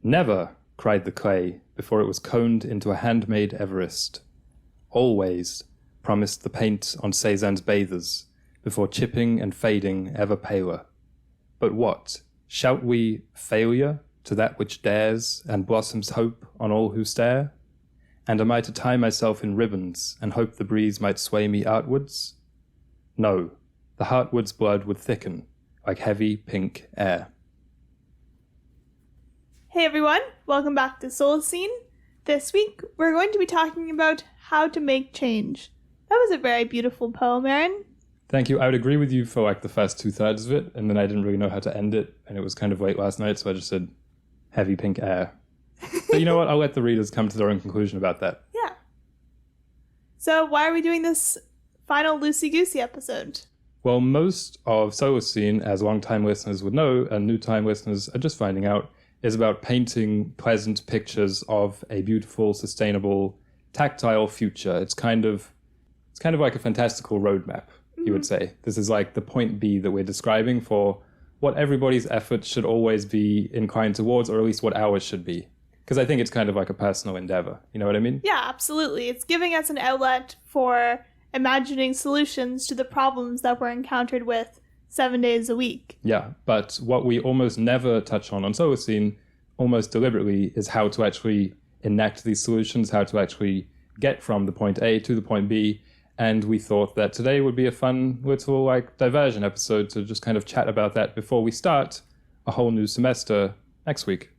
Never, cried the clay before it was coned into a handmade Everest. Always, promised the paint on Cézanne's bathers, before chipping and fading ever paler. But what? Shout we failure to that which dares and blossoms hope on all who stare? And am I to tie myself in ribbons and hope the breeze might sway me outwards? No, the heartward's blood would thicken like heavy pink air. Hey everyone, welcome back to Solacene. This week, we're going to be talking about how to make change. That was a very beautiful poem, Aaron. Thank you. I would agree with you for like the first 2/3 of it, and then I didn't really know how to end it, and it was kind of late last night, so I just said heavy pink air. But you know what? I'll let the readers come to their own conclusion about that. Yeah. So why are we doing this final loosey-goosey episode? Well, most of Solacene, as long-time listeners would know, and new-time listeners are just finding out, is about painting pleasant pictures of a beautiful, sustainable, tactile future. It's kind of like a fantastical roadmap, you would say. This is like the point B that we're describing for what everybody's efforts should always be inclined towards, or at least what ours should be. Because I think it's kind of like a personal endeavor. You know what I mean? Yeah, absolutely. It's giving us an outlet for imagining solutions to the problems that we're encountered with 7 days a week. Yeah, but what we almost never touch on Solacene, almost deliberately, is how to actually enact these solutions, how to actually get from the point A to the point B. And we thought that today would be a fun little diversion episode to just kind of chat about that before we start a whole new semester next week.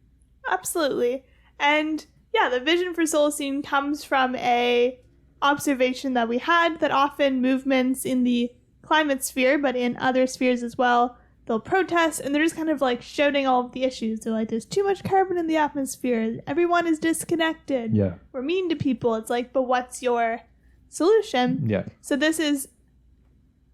Absolutely. And yeah, the vision for Solacene comes from a observation that we had that often movements in the climate sphere, but in other spheres as well, they'll protest and they're just kind of like shouting all of the issues. They're like, there's too much carbon in the atmosphere. Everyone is disconnected. Yeah. We're mean to people. It's like, but what's your solution? Yeah. So this is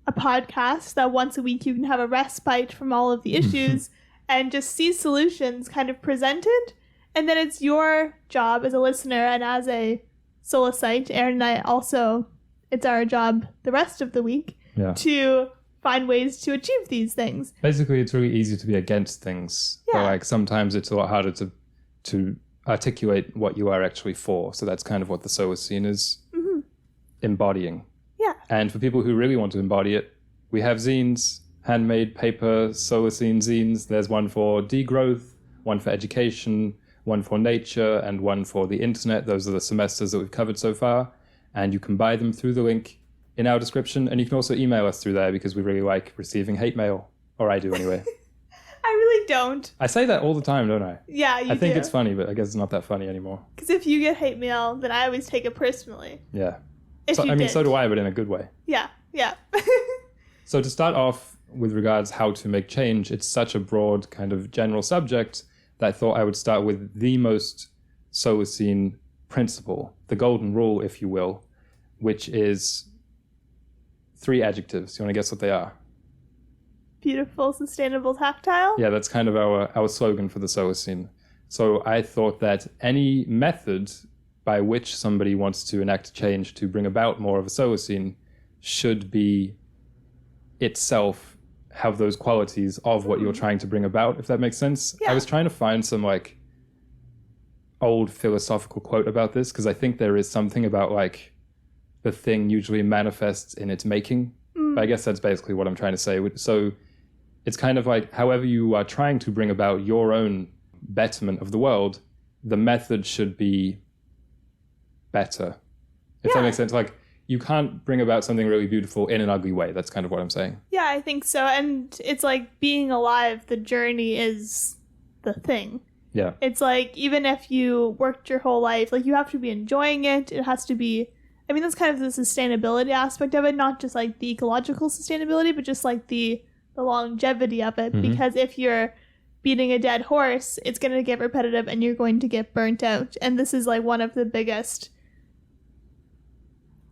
a podcast that once a week you can have a respite from all of the issues and just see solutions kind of presented. And then it's your job as a listener and as a Solacite, Aaron and I also, it's our job the rest of the week to find ways to achieve these things. Basically, it's really easy to be against things. Yeah. But sometimes it's a lot harder to articulate what you are actually for. So that's kind of what the Solacene is embodying. Yeah. And for people who really want to embody it, we have zines, handmade paper Solacene zines. There's one for degrowth, one for education, one for nature, and one for the internet. Those are the semesters that we've covered so far. And you can buy them through the link in our description. And you can also email us through there because we really like receiving hate mail. Or I do anyway. I really don't. I say that all the time, don't I? Yeah, you do. I think it's funny, but I guess it's not that funny anymore. Because if you get hate mail, then I always take it personally. Yeah. So so do I, but in a good way. Yeah. So to start off with regards how to make change, it's such a broad kind of general subject that I thought I would start with the most Solacene principle, the golden rule, if you will, which is 3 adjectives. You want to guess what they are? Beautiful, sustainable, tactile? Yeah, that's kind of our slogan for the Solacene. So I thought that any method by which somebody wants to enact change to bring about more of a Solacene should be itself have those qualities of what you're trying to bring about, if that makes sense. Yeah. I was trying to find some old philosophical quote about this because I think there is something about the thing usually manifests in its making. But I guess that's basically what I'm trying to say. So it's kind of like however you are trying to bring about your own betterment of the world, the method should be better. If that makes sense. You can't bring about something really beautiful in an ugly way. That's kind of what I'm saying. Yeah, I think so. And it's like being alive, the journey is the thing. Yeah. It's like even if you worked your whole life, you have to be enjoying it. It has to be, that's kind of the sustainability aspect of it, not just the ecological sustainability, but just the longevity of it. Because if you're beating a dead horse, it's going to get repetitive and you're going to get burnt out. And this is one of the biggest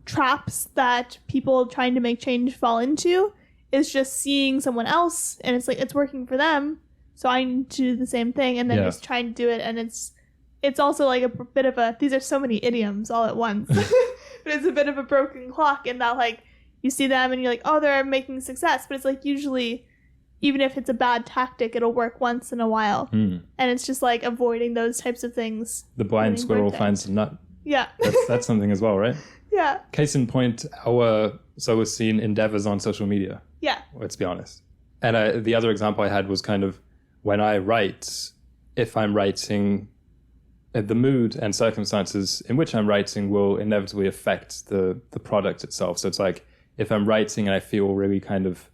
traps that people trying to make change fall into is just seeing someone else and it's working for them, so I need to do the same thing, and then just trying to do it. And it's also a bit of a, these are so many idioms all at once, but it's a bit of a broken clock in that you see them and you're oh, they're making success, but it's usually even if it's a bad tactic, it'll work once in a while. And it's just like avoiding those types of things. The blind squirrel finds the nut. Yeah. That's something as well, right? Yeah. Case in point, our Solacene endeavors on social media. Yeah. Let's be honest. And the other example I had was kind of when I write, if I'm writing, the mood and circumstances in which I'm writing will inevitably affect the product itself. So it's like if I'm writing and I feel really kind of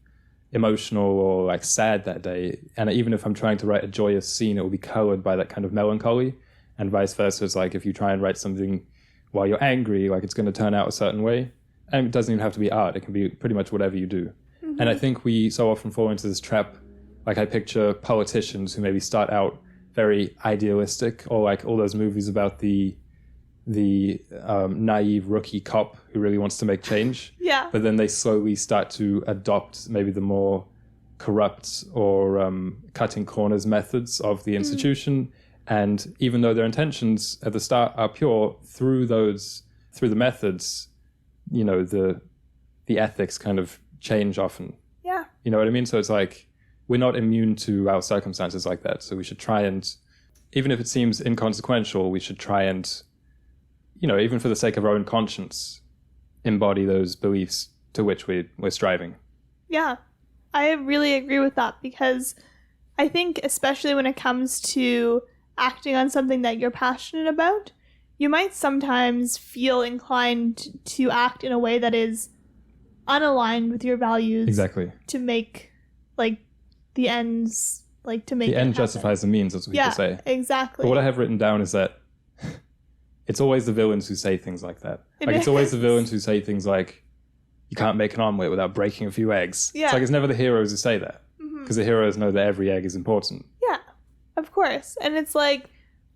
emotional or like sad that day, and even if I'm trying to write a joyous scene, it will be colored by that kind of melancholy, and vice versa. It's like if you try and write something while you're angry, like it's going to turn out a certain way. And it doesn't even have to be art. It can be pretty much whatever you do. And I think we so often fall into this trap. Like I picture politicians who maybe start out very idealistic, or like all those movies about the naive rookie cop who really wants to make change. Yeah. But then they slowly start to adopt maybe the more corrupt or cutting corners methods of the institution. And even though their intentions at the start are pure, through the methods, you know, the ethics kind of change often. Yeah. You know what I mean? So it's like we're not immune to our circumstances like that. So we should try and, even if it seems inconsequential, we should try and, you know, even for the sake of our own conscience, embody those beliefs to which we're striving. Yeah, I really agree with that, because I think especially when it comes to acting on something that you're passionate about, you might sometimes feel inclined to act in a way that is unaligned with your values. Exactly. To make, like, the ends, like, to make the end justifies the means, that's what people say. Exactly. But what I have written down is that it's always the villains who say things like that. It's always the villains who say things like, you can't make an omelet without breaking a few eggs. Yeah. It's like it's never the heroes who say that. Because the heroes know that every egg is important. Yeah, of course. And it's like,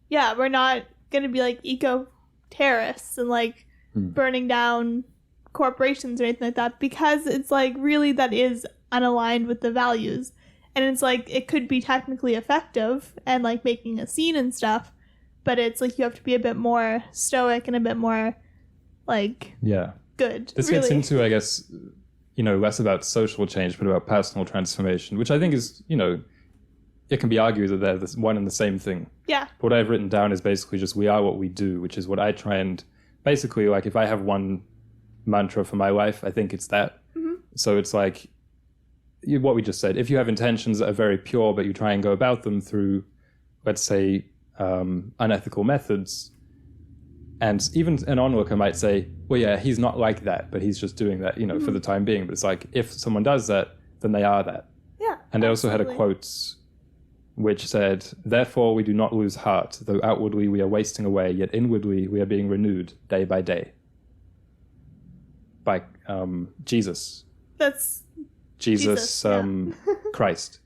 yeah, we're not going to be like eco-terrorists and like burning down corporations or anything like that, because it's like really that is unaligned with the values. And it's like it could be technically effective and like making a scene and stuff, but it's like you have to be a bit more stoic and a bit more like good. This gets into, I guess, you know, less about social change but about personal transformation, which I think is, you know, it can be argued that they're one and the same thing. Yeah. What I've written down is basically just we are what we do, which is what I try and basically, like, if I have one mantra for my life, I think it's that. So it's like what we just said. If you have intentions that are very pure, but you try and go about them through, let's say, unethical methods, and even an onlooker might say, well, yeah, he's not like that, but he's just doing that, you know, for the time being. But it's like, if someone does that, then they are that. Yeah. And I also had a quote which said, therefore we do not lose heart, though outwardly we are wasting away, yet inwardly we are being renewed day by day. By Jesus. That's Jesus Christ.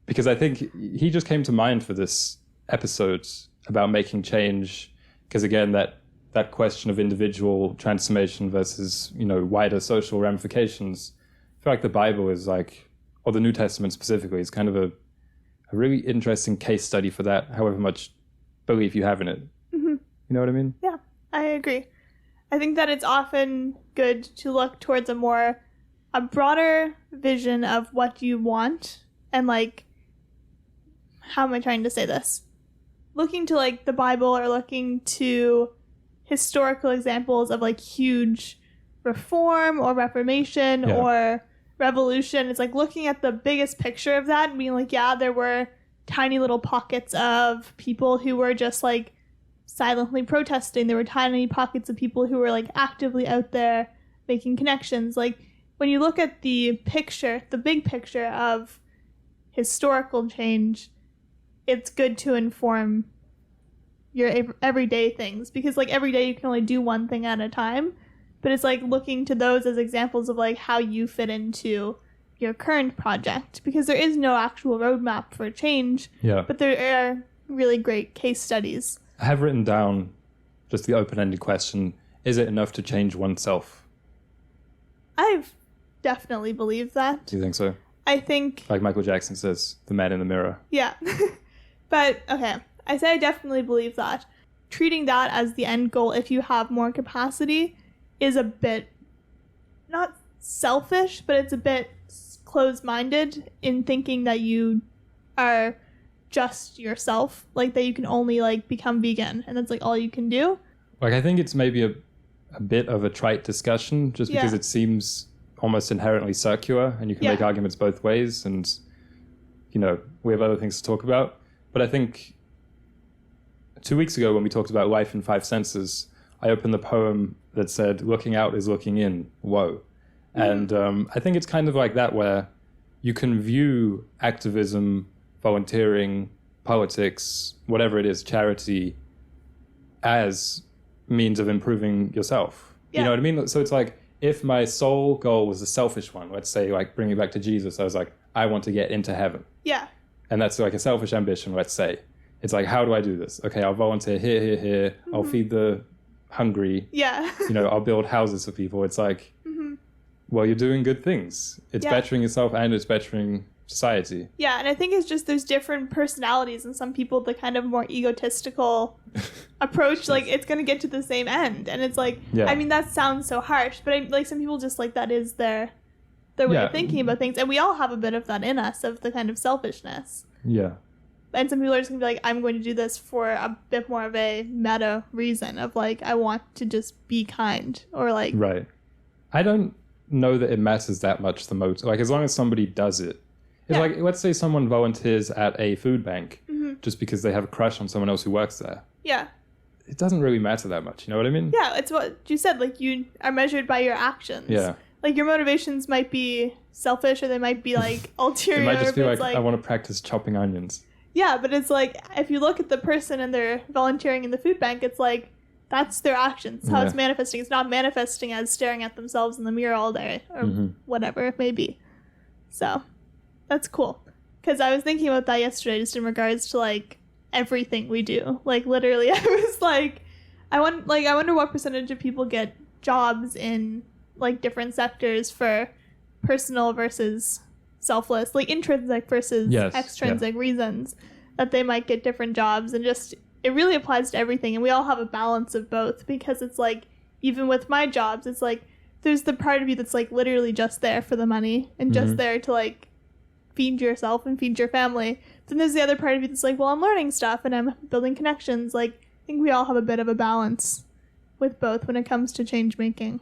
Because I think he just came to mind for this episode about making change, because again, that question of individual transformation versus, you know, wider social ramifications, I feel like the Bible is like, or the New Testament specifically, is kind of a really interesting case study for that, however much belief you have in it. You know what I mean? Yeah, I agree. I think that it's often good to look towards a broader vision of what you want, and like, how am I trying to say this? Looking to like the Bible, or looking to historical examples of like huge reform or reformation or revolution. It's like looking at the biggest picture of that and being like, yeah, there were tiny little pockets of people who were just like silently protesting. There were tiny pockets of people who were like actively out there making connections. Like when you look at the picture, the big picture of historical change, it's good to inform your everyday things, because like every day you can only do one thing at a time. But it's like looking to those as examples of like how you fit into your current project, because there is no actual roadmap for change. Yeah. But there are really great case studies. I have written down just the open-ended question, is it enough to change oneself? I've definitely believed that. Do you think so? I think... Like Michael Jackson says, the man in the mirror. Yeah. But, okay, I say I definitely believe that. Treating that as the end goal, if you have more capacity, is a bit, not selfish, but it's a bit closed-minded in thinking that you are just yourself, like that you can only like become vegan and that's like all you can do. Like, I think it's maybe a bit of a trite discussion just because it seems almost inherently circular and you can make arguments both ways, and we have other things to talk about. But I think 2 weeks ago when we talked about life in 5 senses, I opened the poem that said, "Looking out is looking in, whoa." And I think it's kind of like that, where you can view activism, volunteering, politics, whatever it is, charity, as means of improving yourself. You know what I mean? So it's like, if my sole goal was a selfish one, let's say like bringing it back to Jesus, I was like, I want to get into heaven. Yeah. And that's like a selfish ambition, let's say. It's like, how do I do this? Okay, I'll volunteer here. Mm-hmm. I'll feed the hungry. Yeah. I'll build houses for people. It's like, well, you're doing good things. It's bettering yourself and it's bettering society. Yeah, and I think it's just there's different personalities, and some people the kind of more egotistical approach, like it's going to get to the same end, and it's like, I mean, that sounds so harsh, but like some people just like that is their way of thinking about things, and we all have a bit of that in us, of the kind of selfishness. Yeah. And some people are just going to be like, I'm going to do this for a bit more of a meta reason of like, I want to just be kind, or like... Right. I don't know that it matters that much, the motive. Like, as long as somebody does it. It's like, let's say someone volunteers at a food bank just because they have a crush on someone else who works there. Yeah. It doesn't really matter that much, you know what I mean? Yeah, it's what you said, like, you are measured by your actions. Yeah. Like, your motivations might be selfish, or they might be, like, ulterior. It might just be like, I want to practice chopping onions. Yeah, but it's like, if you look at the person and they're volunteering in the food bank, it's like, that's their actions, how it's manifesting. It's not manifesting as staring at themselves in the mirror all day, or whatever it may be. So, that's cool. Because I was thinking about that yesterday, just in regards to, like, everything we do. Like, literally, I was like, I wonder what percentage of people get jobs in, like, different sectors for personal versus selfless, like intrinsic versus extrinsic reasons that they might get different jobs, and just it really applies to everything, and we all have a balance of both, because it's like, even with my jobs, it's like there's the part of you that's like literally just there for the money and just there to like feed yourself and feed your family. Then there's the other part of you that's like, well, I'm learning stuff and I'm building connections. Like, I think we all have a bit of a balance with both when it comes to change making,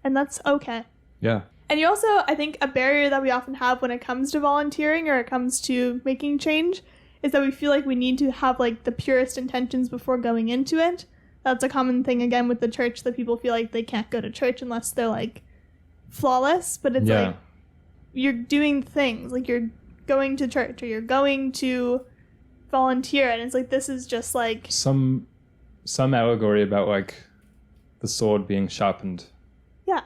and that's okay. Yeah. And you also, I think, a barrier that we often have when it comes to volunteering or it comes to making change is that we feel like we need to have, like, the purest intentions before going into it. That's a common thing, again, with the church, that people feel like they can't go to church unless they're, like, flawless. But it's like, you're doing things. Like, you're going to church or you're going to volunteer. And it's like, this is just, like... Some allegory about, like, the sword being sharpened. Yeah.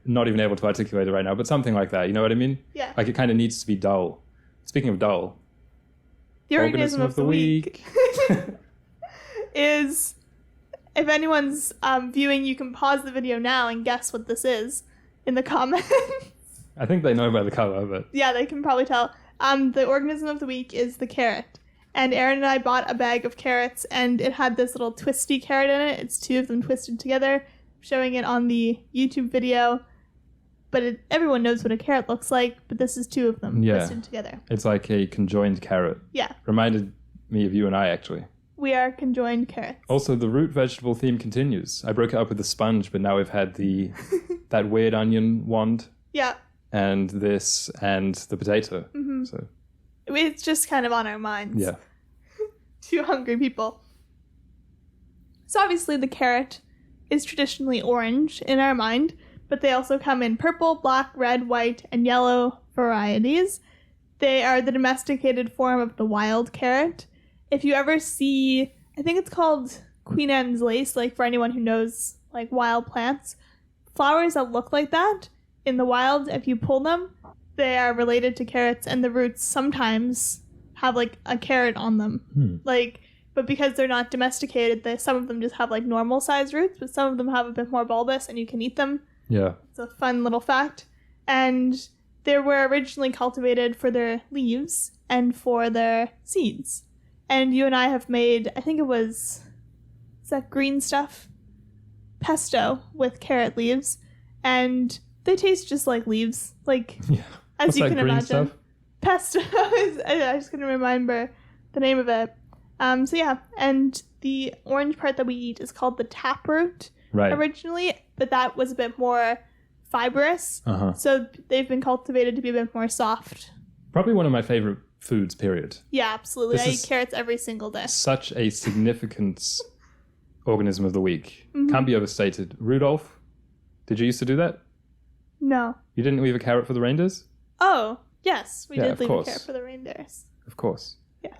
Not even able to articulate it right now, but something like that. You know what I mean? Yeah. Like, it kind of needs to be dull. Speaking of dull, the organism of the week is, if anyone's viewing, you can pause the video now and guess what this is in the comments. I think they know by the color, but... Yeah, they can probably tell. The organism of the week is the carrot. And Aaron and I bought a bag of carrots, and it had this little twisty carrot in it. It's 2 of them twisted together, showing it on the YouTube video. But everyone knows what a carrot looks like, but this is 2 of them twisted together. It's like a conjoined carrot. Yeah. Reminded me of you and I, actually. We are conjoined carrots. Also, the root vegetable theme continues. I broke it up with the sponge, but now we've had that weird onion wand. Yeah. And this and the potato. Mm-hmm. So it's just kind of on our minds. Yeah. 2 hungry people. So obviously the carrot is traditionally orange in our mind, but they also come in purple, black, red, white, and yellow varieties. They are the domesticated form of the wild carrot. If you ever see, I think it's called Queen Anne's lace, like for anyone who knows like wild plants, flowers that look like that in the wild, if you pull them, they are related to carrots, and the roots sometimes have like a carrot on them. Like, but because they're not domesticated, some of them just have like normal size roots, but some of them have a bit more bulbous and you can eat them. Yeah. It's a fun little fact. And they were originally cultivated for their leaves and for their seeds. And you and I have made, I think is that green stuff? Pesto with carrot leaves. And they taste just like leaves. Like, as What's you that can green imagine. stuff? Pesto. I just couldn't remember the name of it. So yeah, and the orange part that we eat is called the taproot originally, but that was a bit more fibrous. So they've been cultivated to be a bit more soft. Probably one of my favorite foods, period. Yeah, absolutely. I eat carrots every single day. Such a significant organism of the week. Can't be overstated. Rudolph, did you used to do that? No. You didn't leave a carrot for the reindeers? Oh, yes. We did leave course. a carrot for the reindeers. Of course. Yes.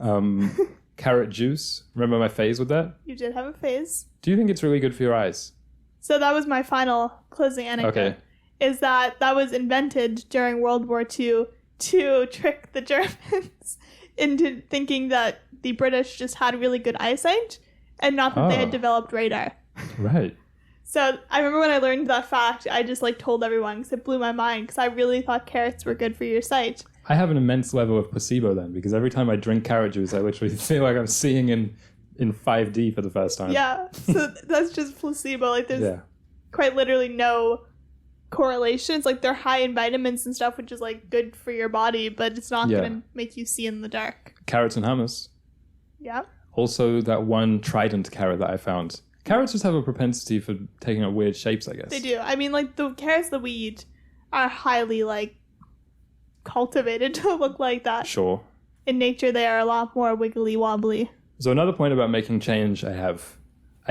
Carrot juice. Remember my phase with that? You did have a phase. Do you think it's really good for your eyes? So that was my final closing anecdote. Okay. Is that was invented during World War II to trick the Germans into thinking that the British just had really good eyesight and not that they had developed radar. Right. So I remember when I learned that fact, I just told everyone because it blew my mind because I really thought carrots were good for your sight. I have an immense level of placebo then because every time I drink carrot juice, I literally feel like I'm seeing in 5D for the first time. Yeah. So that's just placebo. There's quite literally no correlations. They're high in vitamins and stuff, which is good for your body, but it's not going to make you see in the dark. Carrots and hummus. Yeah. Also, that one trident carrot that I found. Carrots just have a propensity for taking up weird shapes, I guess. They do. I mean, the carrots that we eat are highly, cultivated to look like that. Sure. In nature, they are a lot more wiggly wobbly. So another point about making change I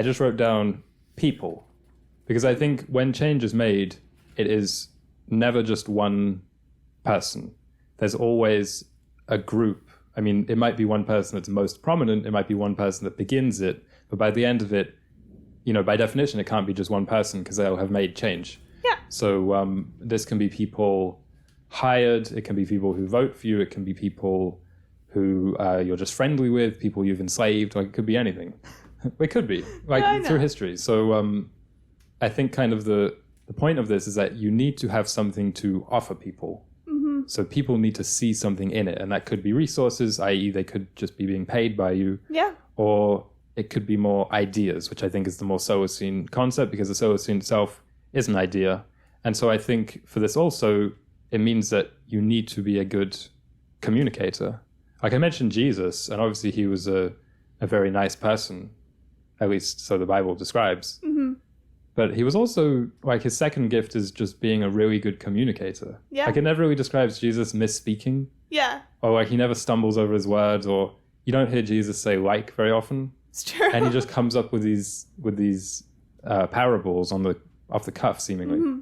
just wrote down people. Because I think when change is made, it is never just one person. There's always a group. I mean, it might be one person that's most prominent. It might be one person that begins it. But by the end of it, by definition, it can't be just one person because they'll have made change. Yeah. So this can be people hired. It can be people who vote for you. It can be people who you're just friendly with, people you've enslaved. It could be anything. It could be through history. So I think kind of the point of this is that you need to have something to offer people. Mm-hmm. So people need to see something in it. And that could be resources, i.e. they could just be being paid by you. Yeah. Or it could be more ideas, which I think is the more Solacene concept because the Solacene itself is an idea. And so I think for this also, it means that you need to be a good communicator. I mentioned Jesus, and obviously he was a very nice person, at least so the Bible describes. Mm-hmm. But he was also, his second gift is just being a really good communicator. Yeah. It never really describes Jesus misspeaking. Yeah. Or he never stumbles over his words, or you don't hear Jesus say very often. It's true. And he just comes up with these parables off the cuff, seemingly. Mm-hmm.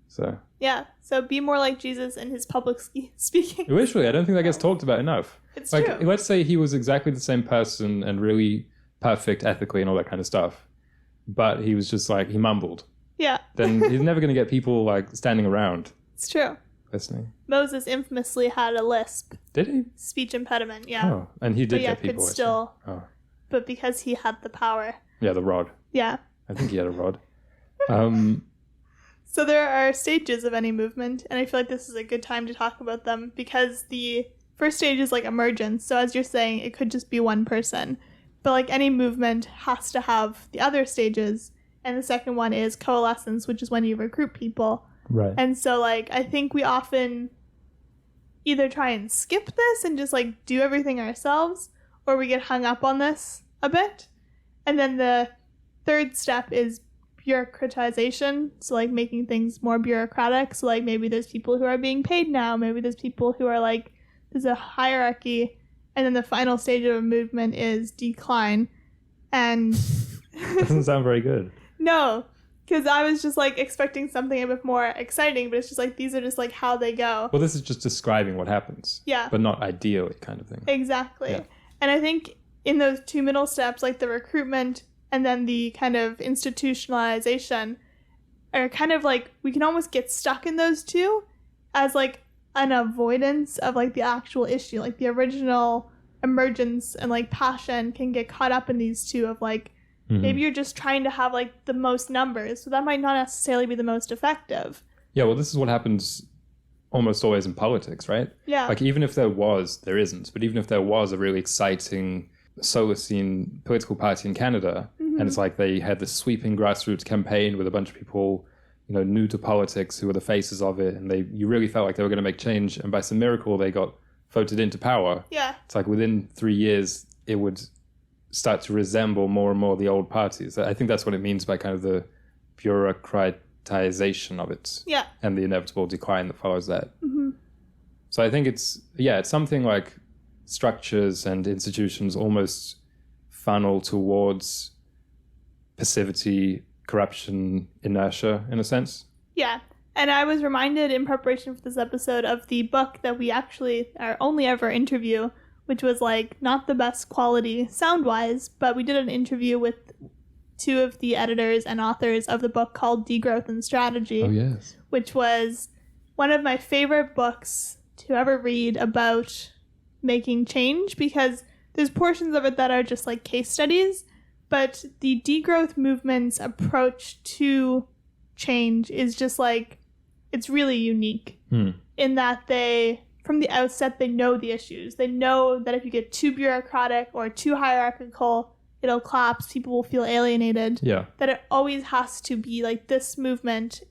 So. Yeah. So be more like Jesus in his public speaking. Literally, I don't think that gets talked about enough. It's true. Let's say he was exactly the same person and really perfect ethically and all that kind of stuff, but he was just he mumbled. Yeah. Then he's never going to get people standing around. It's true. Listening. Moses infamously had a lisp. Did he? Speech impediment. Yeah. Oh, and he did get people. Could still. Oh. But because he had the power. Yeah, the rod. Yeah. I think he had a rod. So there are stages of any movement, and I feel like this is a good time to talk about them because the first stage is emergence. So as you're saying, it could just be one person. But any movement has to have the other stages. And the second one is coalescence, which is when you recruit people. Right. And so I think we often either try and skip this and just do everything ourselves, or we get hung up on this a bit. And then the third step is bureaucratization. So making things more bureaucratic. So maybe there's people who are being paid now. Maybe there's people who are there's a hierarchy. And then the final stage of a movement is decline. And doesn't sound very good. No, because I was just expecting something a bit more exciting, but it's just these are just how they go. Well, this is just describing what happens. Yeah. But not ideally kind of thing. Exactly. Yeah. And I think in those two middle steps, the recruitment and then the kind of institutionalization are kind of we can almost get stuck in those two as an avoidance of the actual issue. The original emergence and passion can get caught up in these two of mm-hmm. maybe you're just trying to have the most numbers, so that might not necessarily be the most effective. Yeah, well, this is what happens almost always in politics, right? Yeah. Even if there isn't, but even if there was a really exciting Solacene political party in Canada, mm-hmm. and it's they had this sweeping grassroots campaign with a bunch of people, new to politics who were the faces of it, and you really felt like they were going to make change, and by some miracle they got voted into power. Yeah. It's like within 3 years it would start to resemble more and more the old parties. I think that's what it means by kind of the bureaucratization of it. Yeah. And the inevitable decline that follows that. Mm-hmm. So I think it's something like structures and institutions almost funnel towards passivity, corruption, inertia, in a sense. Yeah. And I was reminded in preparation for this episode of the book that we actually, our only ever interview, which was like not the best quality sound-wise, but we did an interview with two of the editors and authors of the book called Degrowth and Strategy. Oh, yes. Which was one of my favorite books to ever read about making change, because there's portions of it that are just like case studies, but the degrowth movement's approach to change is just like, it's really unique in that they, from the outset, they know the issues. They know that if you get too bureaucratic or too hierarchical, it'll collapse, people will feel alienated. Yeah. That it always has to be like this movement,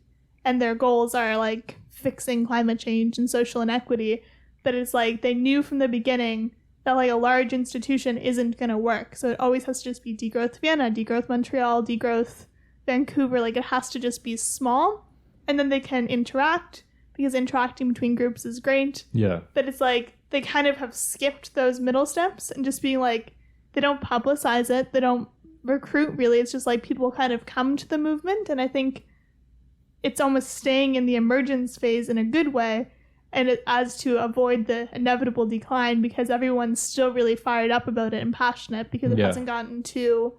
and their goals are like fixing climate change and social inequity. But it's like they knew from the beginning that like a large institution isn't going to work. So it always has to just be degrowth Vienna, degrowth Montreal, degrowth Vancouver. Like it has to just be small, and then they can interact, because interacting between groups is great. Yeah. But it's like they kind of have skipped those middle steps and just being like, they don't publicize it, they don't recruit really. It's just like people kind of come to the movement, and I think it's almost staying in the emergence phase in a good way, and it as to avoid the inevitable decline, because everyone's still really fired up about it and passionate, because it hasn't gotten too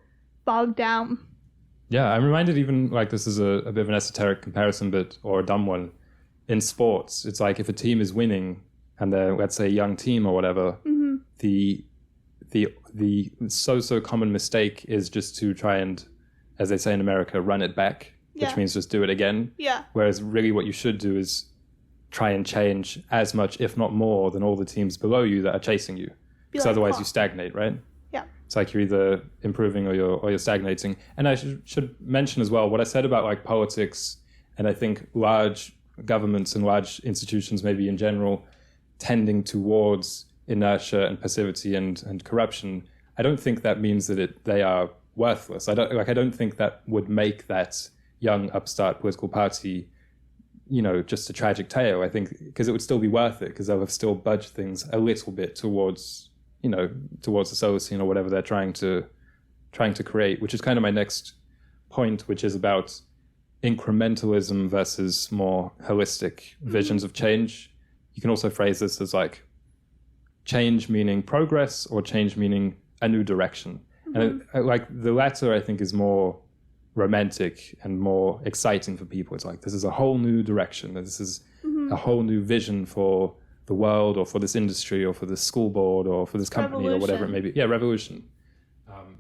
bogged down. Yeah, I'm reminded, even like, this is a bit of an esoteric comparison, or a dumb one. In sports, it's like if a team is winning and they're, let's say, a young team or whatever, the so common mistake is just to try and, as they say in America, run it back, which means just do it again. Yeah. Whereas really what you should do is try and change as much, if not more, than all the teams below you that are chasing you. Because otherwise you stagnate, right? Yeah. It's like you're either improving or you're stagnating. And I should mention as well what I said about like politics, and I think large governments and large institutions maybe in general tending towards inertia and passivity and corruption. I don't think that means that they are worthless. I don't think that would make that young upstart political party, just a tragic tale. I think because it would still be worth it, because they'll have still budged things a little bit towards the Solacene or whatever they're trying to create, which is kind of my next point, which is about incrementalism versus more holistic visions of change. You can also phrase this as like change meaning progress, or change meaning a new direction. And like the latter, I think, is more romantic and more exciting for people. It's like, this is a whole new direction. This is a whole new vision for the world, or for this industry, or for this school board, or for this company, or whatever it may be. Yeah, revolution,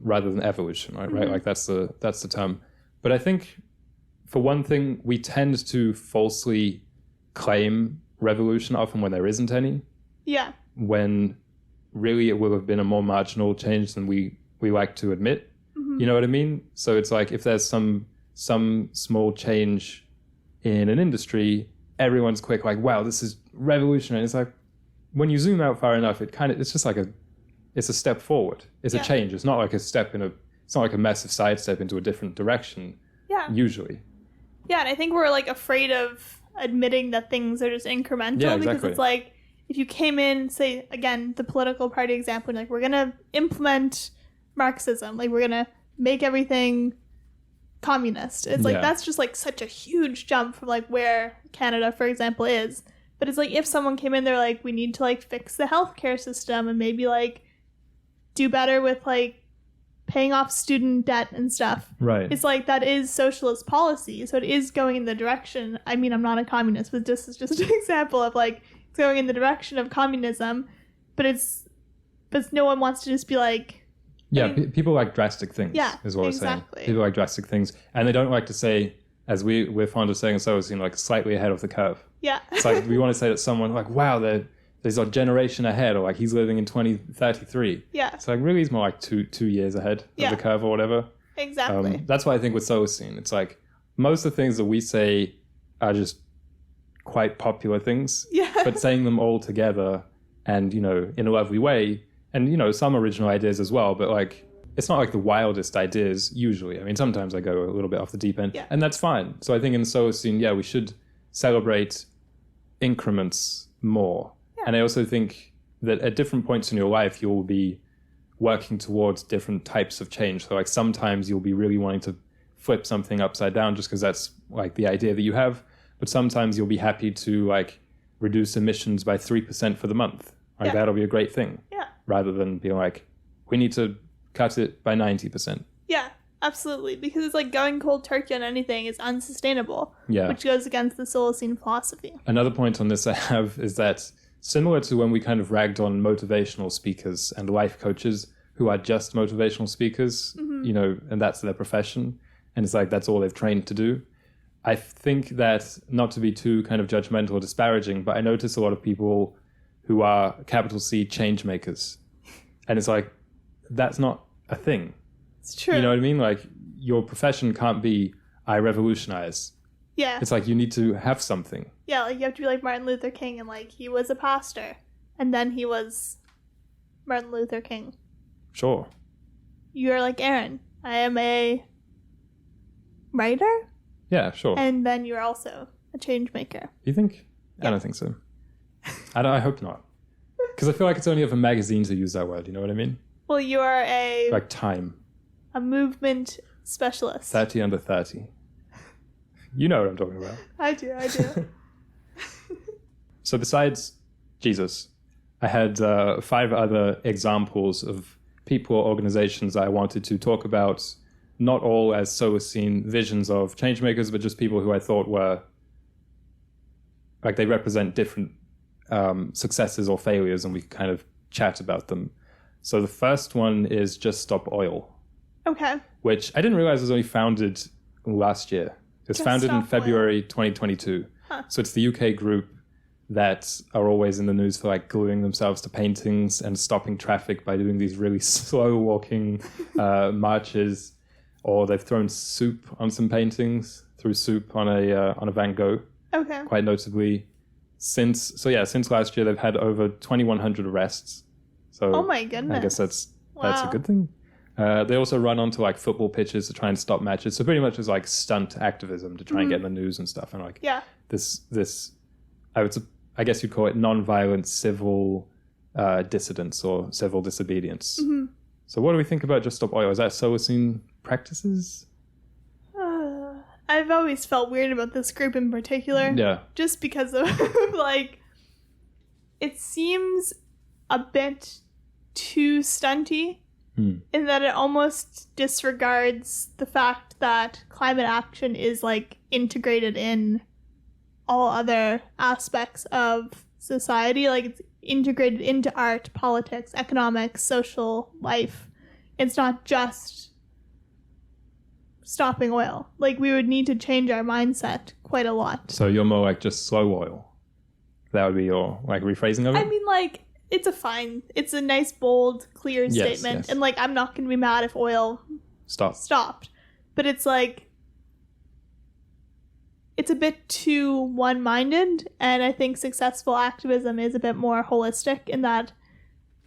rather than evolution, right? Right? Like that's the term. But I think, for one thing, we tend to falsely claim revolution often when there isn't any. Yeah. When really it will have been a more marginal change than we like to admit. You know what I mean? So it's like if there's some small change in an industry, everyone's quick like, wow, this is revolutionary. It's like, when you zoom out far enough, it's just like it's a step forward. It's a change. It's not like it's not like a massive sidestep into a different direction. Yeah. Usually. Yeah, and I think we're like afraid of admitting that things are just incremental. Yeah, exactly. Because it's like, if you came in, say, again, the political party example, like, we're going to implement Marxism, like, we're going to make everything communist. It's like, that's just like such a huge jump from like where Canada, for example, is. But it's like, if someone came in, they're like, we need to like fix the healthcare system and maybe like do better with like paying off student debt and stuff. Right. It's like, that is socialist policy. So it is going in the direction. I mean, I'm not a communist, but this is just an example of like, it's going in the direction of communism, but no one wants to just be like, people like drastic things. Yeah, is what exactly. I'm saying. People like drastic things, and they don't like to say, as we're fond of saying, so it's like slightly ahead of the curve. Yeah, it's like we want to say that someone like, wow, there's a generation ahead, or like he's living in 2033. Yeah, it's like really he's more like two years ahead of the curve or whatever. Exactly. That's why I think with Solacene, it's like most of the things that we say are just quite popular things. Yeah. But saying them all together and, you know, in a lovely way, and, you know, some original ideas as well, but like, it's not like the wildest ideas usually. I mean, sometimes I go a little bit off the deep end, Yeah. and that's fine. So I think in the Solacene, yeah, we should celebrate increments more. Yeah. And I also think that at different points in your life, you'll be working towards different types of change. So like sometimes you'll be really wanting to flip something upside down just because that's like the idea that you have. But sometimes you'll be happy to like reduce emissions by 3% for the month. Like Yeah. that'll be a great thing. Yeah. Rather than being like, we need to cut it by 90%. Yeah, absolutely. Because it's like going cold turkey on anything is unsustainable. Yeah. Which goes against the Solacene philosophy. Another point on this I have is that similar to when we kind of ragged on motivational speakers and life coaches who are just motivational speakers, you know, and that's their profession. And it's like, that's all they've trained to do. I think that, not to be too kind of judgmental or disparaging, but I notice a lot of people who are capital C change makers. And it's like, that's not a thing. It's true. You know what I mean? Like, your profession can't be, I revolutionize. Yeah. It's like, you need to have something. Yeah, like you have to be like Martin Luther King, and like he was a pastor, and then he was Martin Luther King. Sure. You're like Aaron. I am a writer, Yeah, sure. and then you're also a change maker. You think? Yeah. I don't think so. I hope not. Because I feel like it's only if a magazine to use that word, you know what I mean? Well, you are a Like Time. movement specialist. 30 under 30. You know what I'm talking about. I do. So besides Jesus, I had 5 other examples of people or organizations I wanted to talk about, not all as Solacene visions of changemakers, but just people who I thought were, like, they represent different successes or failures, and we could kind of chat about them. So the first one is Just Stop Oil, Okay. which I didn't realize was only founded last year. It was Just founded in Stop Oil. February 2022. Huh. So it's the UK group that are always in the news for like gluing themselves to paintings and stopping traffic by doing these really slow walking marches, or they've thrown soup on some paintings, threw soup on a Van Gogh, Okay. quite notably. Since last year, they've had over 2,100 arrests. So Oh my goodness. I guess that's a Wow. good thing. They also run onto like football pitches to try and stop matches. So pretty much it's like stunt activism to try and get in the news and stuff. And like Yeah. this I guess you'd call it non-violent civil dissidence or civil disobedience. Mm-hmm. So what do we think about Just Stop Oil? Is that Solacene practices? I've always felt weird about this group in particular. Yeah. Just because of like it seems a bit too stunty in that it almost disregards the fact that climate action is like integrated in all other aspects of society. Like it's integrated into art, politics, economics, social life. It's not just stopping oil. Like we would need to change our mindset quite a lot. So you're more like just slow oil. That would be your like rephrasing of it? I mean, like, it's a nice, bold, clear Yes, statement. yes. And, like, I'm not going to be mad if oil Stop. stopped. But it's, like, it's a bit too one-minded. And I think successful activism is a bit more holistic in that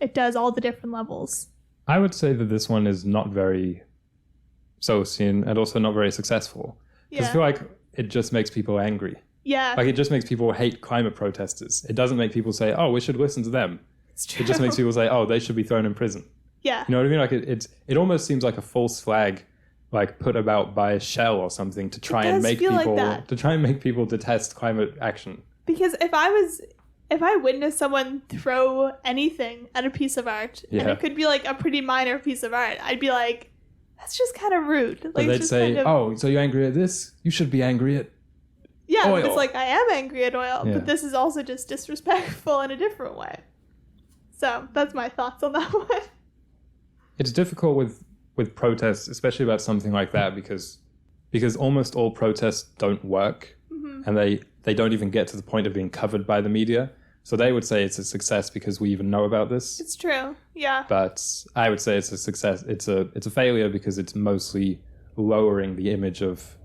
it does all the different levels. I would say that this one is not very Solacene and also not very successful. Because I feel like it just makes people angry. Yeah. Like it just makes people hate climate protesters. It doesn't make people say, oh, we should listen to them. It's true. It just makes people say, oh, they should be thrown in prison. Yeah. You know what I mean? Like it almost seems like a false flag, like put about by Shell or something to try and does make feel like people that. detest climate action. Because if I witnessed someone throw anything at a piece of art, and Yeah. it could be like a pretty minor piece of art, I'd be like, that's just kind of rude. Like, But it's they'd just say, kind of, oh, so you're angry at this? You should be angry at yeah, but oil. it's like I am angry at oil, Yeah. but this is also just disrespectful in a different way. So that's my thoughts on that one. It's difficult with protests, especially about something like that, because almost all protests don't work, and they don't even get to the point of being covered by the media. So they would say it's a success because we even know about this. It's true. Yeah. But I would say it's a success. It's a failure because it's mostly lowering the image of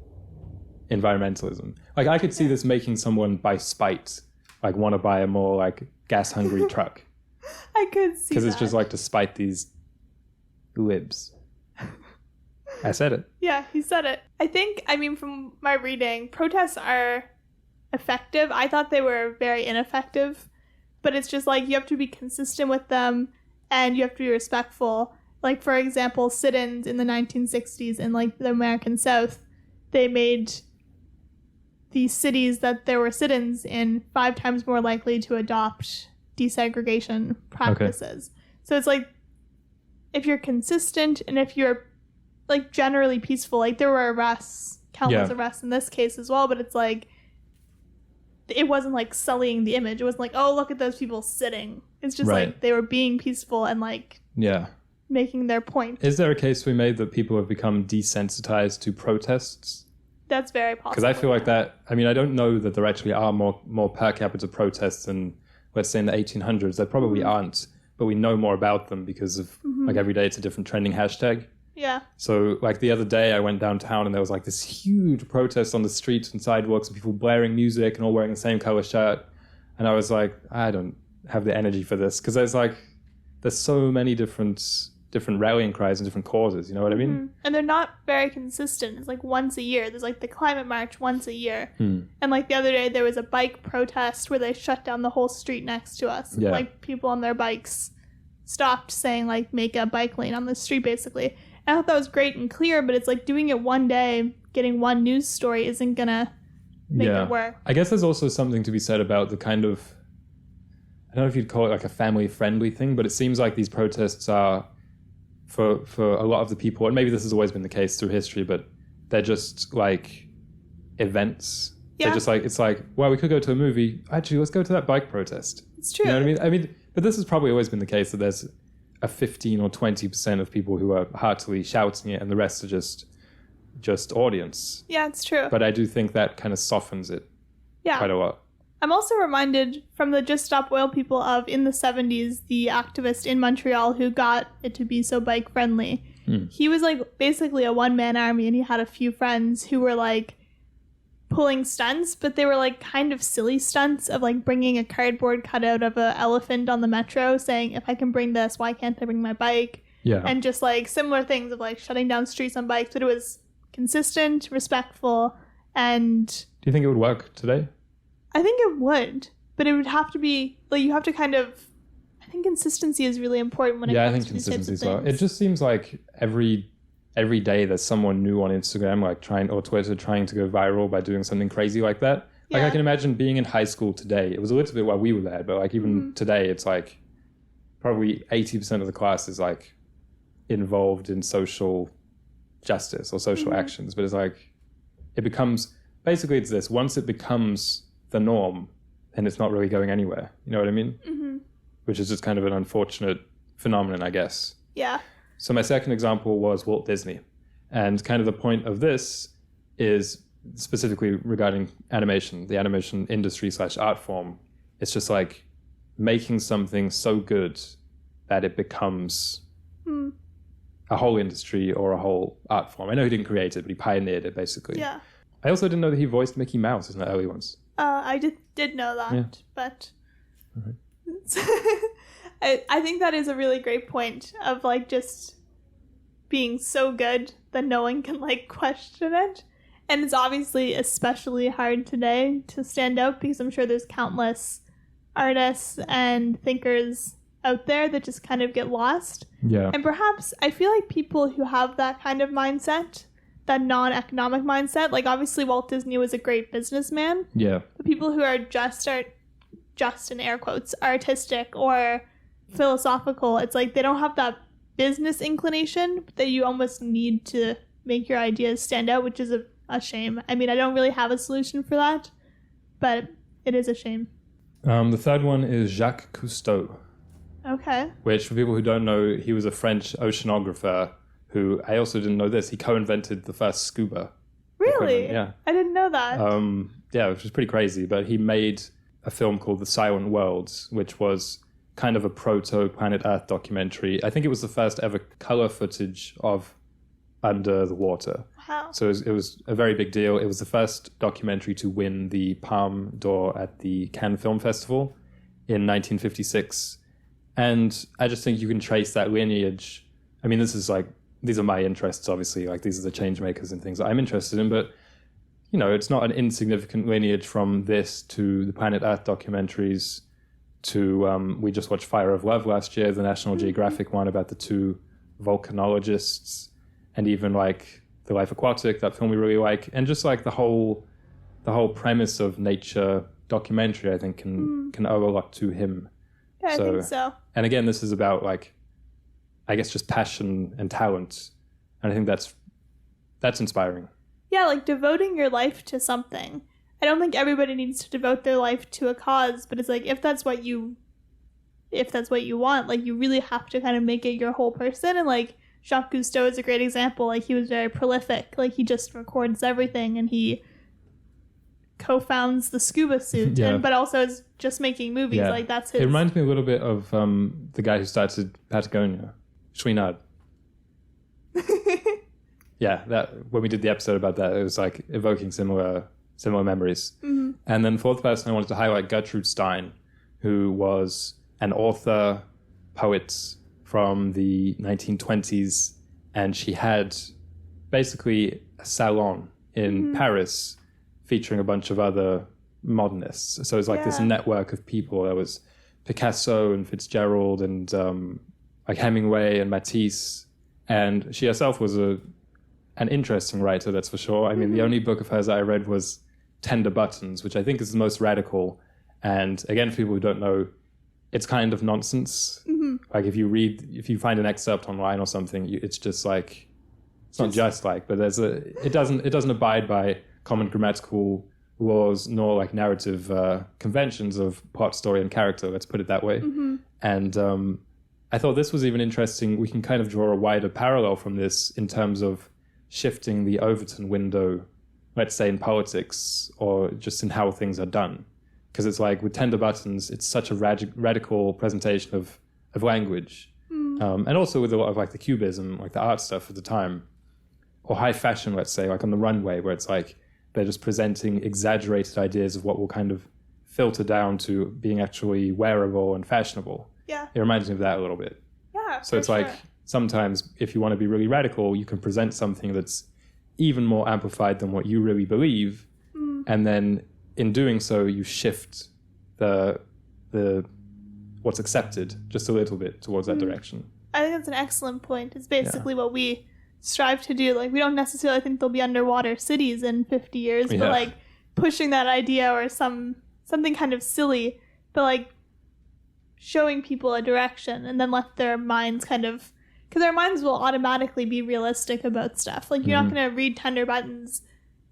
environmentalism. Like, I could see this making someone by spite, like, want to buy a more, like, gas-hungry truck. I could see because it's just like to spite these libs. I said it. Yeah, he said it. I mean, from my reading, protests are effective. I thought they were very ineffective, but it's just like you have to be consistent with them and you have to be respectful. Like, for example, sit-ins in the 1960s in like the American South, they made the cities that there were sit-ins in 5 times more likely to adopt desegregation practices. Okay. So it's like, if you're consistent and if you're like generally peaceful, like there were arrests, countless arrests in this case as well, but it's like, it wasn't like sullying the image. It wasn't like, oh, look at those people sitting. It's just like they were being peaceful and like making their point. Is there a case we made that people have become desensitized to protests? That's very possible. Because I feel like that, I mean, I don't know that there actually are more per capita protests than, let's say, in the 1800s. There probably aren't, but we know more about them because of like every day it's a different trending hashtag. Yeah. So like the other day I went downtown and there was like this huge protest on the streets and sidewalks and people blaring music and all wearing the same color shirt. And I was like, I don't have the energy for this, because there's so many different rallying cries and different causes, you know what I mean? And they're not very consistent. It's like once a year. There's like the climate march once a year. And like the other day there was a bike protest where they shut down the whole street next to us. Yeah. Like people on their bikes stopped saying like make a bike lane on the street basically. And I thought that was great and clear, but it's like doing it one day, getting one news story isn't gonna make it work. I guess there's also something to be said about the kind of, I don't know if you'd call it like a family friendly thing, but it seems like these protests are for a lot of the people, and maybe this has always been the case through history, but they're just like events. Yeah. They're just like, it's like, well, we could go to a movie. Actually, let's go to that bike protest. It's true. You know what I mean? But this has probably always been the case, that there's a 15 or 20% of people who are heartily shouting it and the rest are just audience. Yeah, it's true. But I do think that kind of softens it quite a lot. I'm also reminded from the Just Stop Oil people of, in the 70s, the activist in Montreal who got it to be so bike friendly. He was like basically a one-man army, and he had a few friends who were like pulling stunts, but they were like kind of silly stunts of like bringing a cardboard cutout of an elephant on the metro saying, if I can bring this, why can't I bring my bike? Yeah. And just like similar things of like shutting down streets on bikes, but it was consistent, respectful, and... Do you think it would work today? I think it would, but it would have to be like, you have to kind of, I think consistency is really important when it comes to these types of things. Yeah, I think consistency as well. It just seems like every day there's someone new on Instagram or Twitter trying to go viral by doing something crazy like that. Like I can imagine being in high school today. It was a little bit while we were there, but like even today, it's like probably 80% of the class is like involved in social justice or social actions. But it's like, it becomes, basically it's this, once it becomes the norm, then it's not really going anywhere. You know what I mean? Which is just kind of an unfortunate phenomenon, I guess. Yeah. So my second example was Walt Disney. And kind of the point of this is specifically regarding animation, the animation industry / art form. It's just like making something so good that it becomes a whole industry or a whole art form. I know he didn't create it, but he pioneered it basically. Yeah. I also didn't know that he voiced Mickey Mouse in the early ones. I did know that, but I think that is a really great point of like just being so good that no one can like question it. And it's obviously especially hard today to stand out, because I'm sure there's countless artists and thinkers out there that just kind of get lost. Yeah. And perhaps I feel like people who have that kind of mindset, that non-economic mindset, like obviously Walt Disney was a great businessman. Yeah. But people who are just in air quotes, artistic or philosophical, it's like they don't have that business inclination that you almost need to make your ideas stand out, which is a shame. I mean, I don't really have a solution for that, but it is a shame. The third one is Jacques Cousteau. Okay. Which, for people who don't know, he was a French oceanographer who, I also didn't know this, he co-invented the first scuba. Really? Equipment. Yeah. I didn't know that. Yeah, which was pretty crazy, but he made a film called The Silent Worlds, which was kind of a proto-Planet Earth documentary. I think it was the first ever color footage of under the water. Wow. So it was a very big deal. It was the first documentary to win the Palme d'Or at the Cannes Film Festival in 1956. And I just think you can trace that lineage. I mean, these are my interests, obviously. Like, these are the changemakers and things that I'm interested in. But, it's not an insignificant lineage from this to the Planet Earth documentaries to, we just watched Fire of Love last year, the National Geographic one about the two volcanologists, and even like The Life Aquatic, that film we really like. And just like the whole premise of nature documentary, I think can owe a lot to him. Yeah, I think so. And again, this is about like, I guess, just passion and talent. And I think that's inspiring. Yeah, like devoting your life to something. I don't think everybody needs to devote their life to a cause, but it's like, if that's what you want, like, you really have to kind of make it your whole person. And like Jacques Cousteau is a great example. Like, he was very prolific. Like, he just records everything, and he co-founds the scuba suit, but also is just making movies. Yeah. Like, that's his. It reminds me a little bit of the guy who started Patagonia, Chouinard. Yeah, that when we did the episode about that, it was like evoking similar memories. Mm-hmm. And then fourth person I wanted to highlight, Gertrude Stein, who was an author, poet from the 1920s, and she had basically a salon in Paris featuring a bunch of other modernists. So it was like this network of people. There was Picasso and Fitzgerald and like Hemingway and Matisse. And she herself was an interesting writer, that's for sure. I mean, the only book of hers that I read was Tender Buttons, which I think is the most radical. And again, for people who don't know, it's kind of nonsense. Mm-hmm. Like, if you find an excerpt online or something, it's just like, it's not just like, but it doesn't abide by common grammatical laws nor like narrative conventions of plot, story, and character. Let's put it that way. Mm-hmm. And I thought this was even interesting. We can kind of draw a wider parallel from this in terms of shifting the Overton window, let's say in politics or just in how things are done. Because it's like with Tender Buttons, it's such a radical presentation of language. And also with a lot of like the cubism, like the art stuff at the time, or high fashion, let's say, like on the runway, where it's like they're just presenting exaggerated ideas of what will kind of filter down to being actually wearable and fashionable. Yeah. It reminds me of that a little bit. Yeah. So it's like sometimes if you want to be really radical, you can present something that's even more amplified than what you really believe. And then in doing so, you shift the what's accepted just a little bit towards that direction. I think that's an excellent point. It's basically what we strive to do. Like, we don't necessarily think there'll be underwater cities in 50 years, but like pushing that idea or something kind of silly, but like showing people a direction, and then let their minds because their minds will automatically be realistic about stuff. Like, you're not going to read Tender Buttons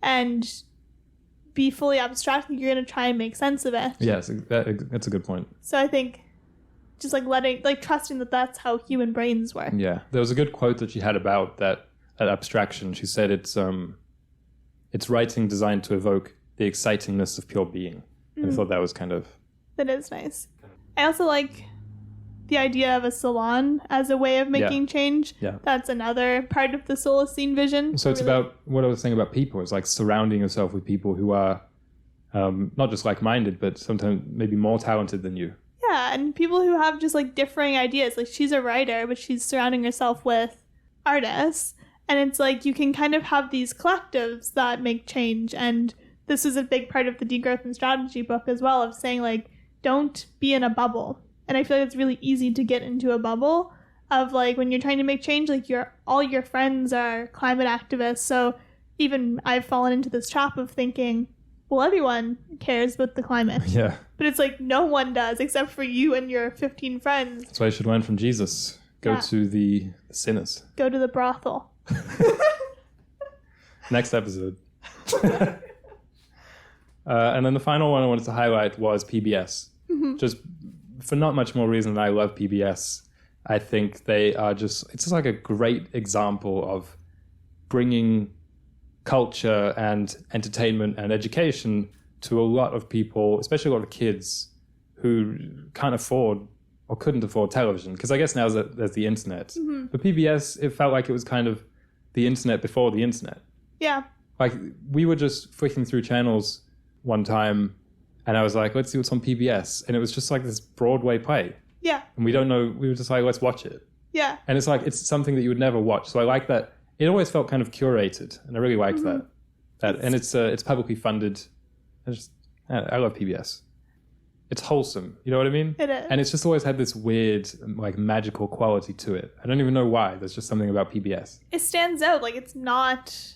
and be fully abstract. You're going to try and make sense of it. Yes, that's a good point. So I think just like trusting that that's how human brains work. Yeah, there was a good quote that she had about that abstraction. She said it's writing designed to evoke the excitingness of pure being. And I thought that was that is nice. I also like the idea of a salon as a way of making change. Yeah. That's another part of the Solacene vision. So it's about what I was saying about people. It's like surrounding yourself with people who are not just like-minded, but sometimes maybe more talented than you. Yeah, and people who have just like differing ideas. Like, she's a writer, but she's surrounding herself with artists. And it's like you can kind of have these collectives that make change. And this is a big part of the Degrowth and Strategy book as well, of saying like, don't be in a bubble. And I feel like it's really easy to get into a bubble of like, when you're trying to make change, like all your friends are climate activists. So even I've fallen into this trap of thinking, well, everyone cares about the climate. Yeah. But it's like, no one does except for you and your 15 friends. That's why you should learn from Jesus. Go to the sinners. Go to the brothel. Next episode. And then the final one I wanted to highlight was PBS. Just for not much more reason than I love PBS. I think it's just like a great example of bringing culture and entertainment and education to a lot of people, especially a lot of kids who can't afford or couldn't afford television. Because I guess now there's the internet. But PBS, it felt like it was kind of the internet before the internet. Yeah. Like, we were just flicking through channels one time, and I was like, let's see what's on PBS. And it was just like this Broadway play. Yeah. And we were just like, let's watch it. Yeah. And it's like, it's something that you would never watch. So I like that. It always felt kind of curated, and I really liked that. And it's publicly funded. I love PBS. It's wholesome. You know what I mean? It is. And it's just always had this weird, like, magical quality to it. I don't even know why. There's just something about PBS. It stands out. Like, it's not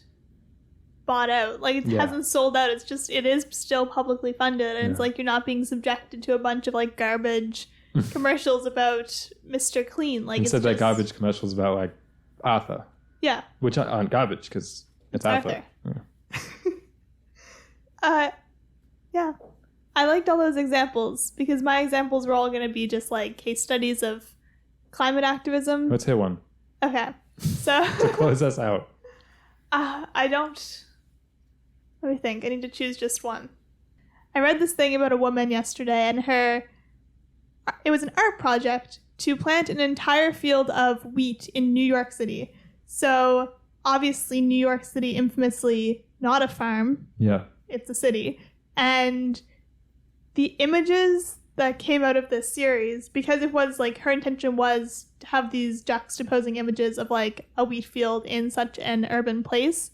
bought out. Like, it hasn't sold out. It's just, it is still publicly funded. And it's like, you're not being subjected to a bunch of, like, garbage commercials about Mr. Clean. Like, Instead, they're garbage commercials about, like, Arthur. Yeah. Which aren't garbage, because it's Arthur. Yeah. I liked all those examples, because my examples were all going to be just, like, case studies of climate activism. Let's hear one. Okay. So... to close us out. I don't... Let me think. I need to choose just one. I read this thing about a woman yesterday, and it was an art project to plant an entire field of wheat in New York City. So, obviously, New York City, infamously not a farm. Yeah. It's a city. And the images that came out of this series, because it was like her intention was to have these juxtaposing images of like a wheat field in such an urban place,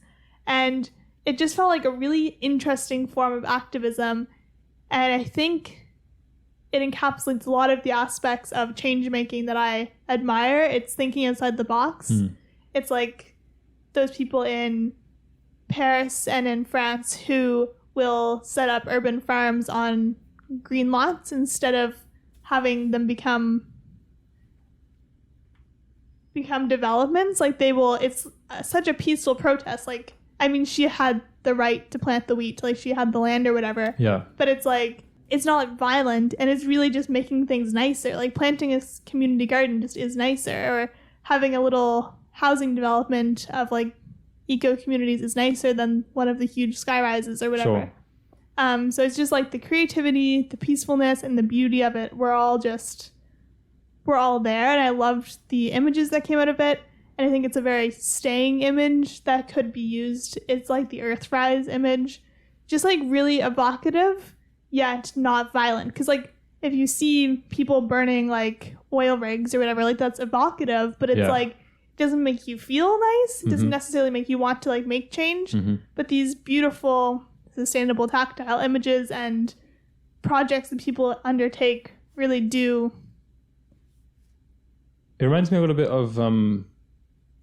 and it just felt like a really interesting form of activism, and I think it encapsulates a lot of the aspects of change making that I admire. It's thinking outside the box. It's like those people in Paris and in France who will set up urban farms on green lots instead of having them become developments. Like, they will, it's such a peaceful protest. Like, I mean, she had the right to plant the wheat, like she had the land or whatever. Yeah. But it's like, it's not like violent, and it's really just making things nicer. Like, planting a community garden just is nicer, or having a little housing development of like eco communities is nicer than one of the huge sky rises or whatever. Sure. So it's just like the creativity, the peacefulness, and the beauty of it. We're all there, and I loved the images that came out of it. And I think it's a very staying image that could be used. It's like the Earthrise image, just like really evocative, yet not violent. Because like if you see people burning like oil rigs or whatever, like that's evocative, but it's like, it doesn't make you feel nice. It doesn't necessarily make you want to like make change. But these beautiful, sustainable, tactile images and projects that people undertake really do. It reminds me a little bit of,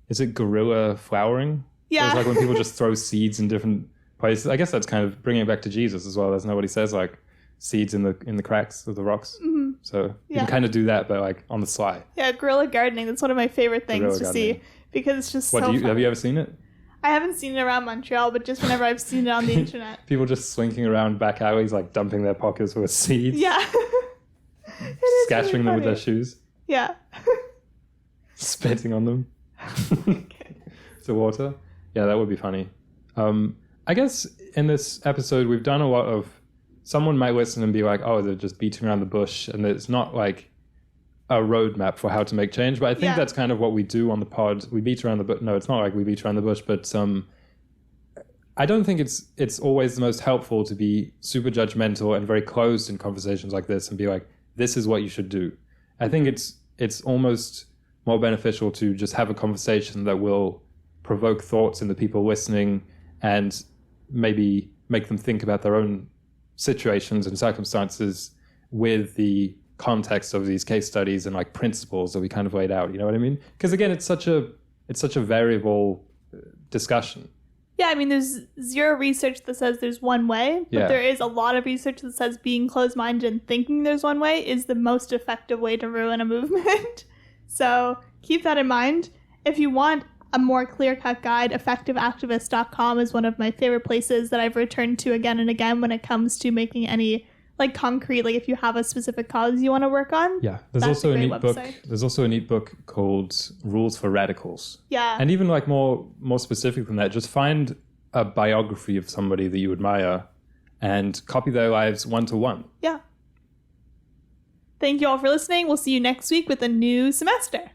is it guerrilla flowering? Yeah. It's like when people just throw seeds in different places. I guess that's kind of bringing it back to Jesus as well. That's not what he says, like seeds in the cracks of the rocks. So you can kind of do that, but like on the sly. Yeah, guerrilla gardening. That's one of my favorite things to see, because it's just so fun. Have you ever seen it? I haven't seen it around Montreal, but just whenever I've seen it on the internet. People just slinking around back alleys, like dumping their pockets with seeds. Yeah. Scattering them with their shoes. Yeah. Spitting on them. To water. Yeah, that would be funny. I guess in this episode, we've done a lot of... Someone might listen and be like, oh, they're just beating around the bush, and it's not like a roadmap for how to make change. But I think that's kind of what we do on the pod. We beat around the bush. No, it's not like we beat around the bush, but I don't think it's always the most helpful to be super judgmental and very closed in conversations like this and be like, this is what you should do. I think it's almost more beneficial to just have a conversation that will provoke thoughts in the people listening and maybe make them think about their own situations and circumstances with the context of these case studies and like principles that we kind of laid out. You know what I mean? Because again, it's such a variable discussion. Yeah, I mean, there's zero research that says there's one way, but there is a lot of research that says being closed-minded and thinking there's one way is the most effective way to ruin a movement. So keep that in mind. If you want a more clear-cut guide, effectiveactivist.com is one of my favorite places that I've returned to again and again when it comes to making any like concrete, like if you have a specific cause you want to work on. Yeah, there's also a neat book. There's also a neat book called Rules for Radicals. Yeah. And even like more specific than that, just find a biography of somebody that you admire and copy their lives one-to-one. Yeah. Thank you all for listening. We'll see you next week with a new semester.